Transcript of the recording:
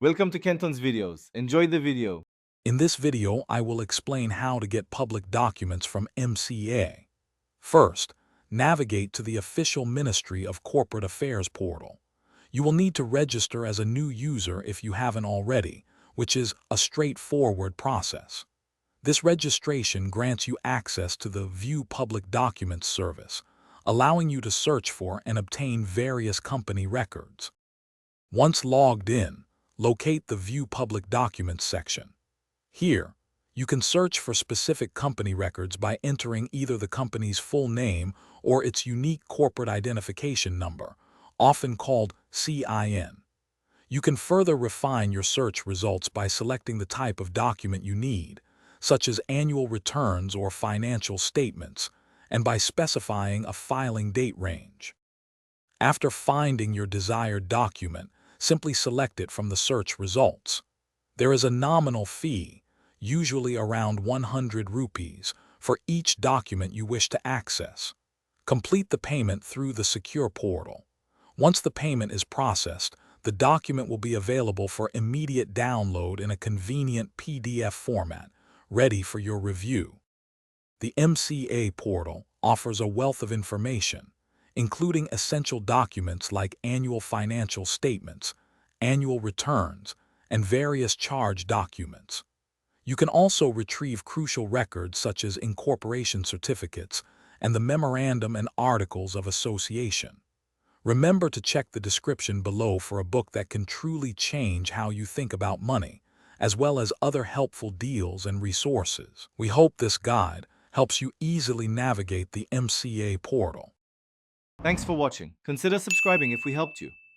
Welcome to Kenton's videos. Enjoy the video. In this video, I will explain how to get public documents from MCA. First, navigate to the official Ministry of Corporate Affairs portal. You will need to register as a new user if you haven't already, which is a straightforward process. This registration grants you access to the View Public Documents service, allowing you to search for and obtain various company records. Once logged in, locate the View Public Documents section. Here, you can search for specific company records by entering either the company's full name or its unique corporate identification number, often called CIN. You can further refine your search results by selecting the type of document you need, such as annual returns or financial statements, and by specifying a filing date range. After finding your desired document, simply select it from the search results. There is a nominal fee, usually around 100 rupees, for each document you wish to access. Complete the payment through the secure portal. Once the payment is processed, the document will be available for immediate download in a convenient PDF format, ready for your review. The MCA portal offers a wealth of information, including essential documents like annual financial statements, annual returns, and various charge documents. You can also retrieve crucial records such as incorporation certificates and the memorandum and articles of association. Remember to check the description below for a book that can truly change how you think about money, as well as other helpful deals and resources. We hope this guide helps you easily navigate the MCA portal. Thanks for watching. Consider subscribing if we helped you.